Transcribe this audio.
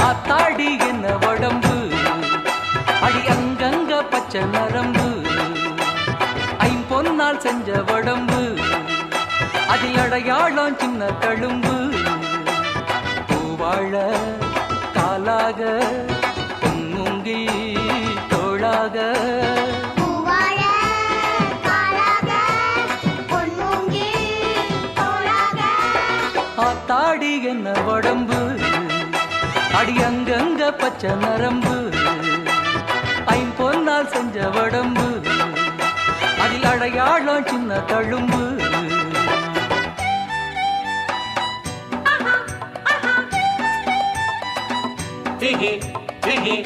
ஆத்தாடி என்ன உடம்பு அடி அங்கங்க பச்சை நரம்பு ஐம்பொன்னால் செஞ்ச உடம்பு அதில் அடையாளம் சின்ன தழும்பு பூவாழ காலாக பொன்முங்கி தோளாக ஆத்தாடி என்ன உடம்பு அடி அங்கங்க பச்சை நரம்பு ஐம்பொன்னால் செஞ்ச உடம்பு அதில் அடையாளம் சின்ன தழும்பு Hehe, hehe.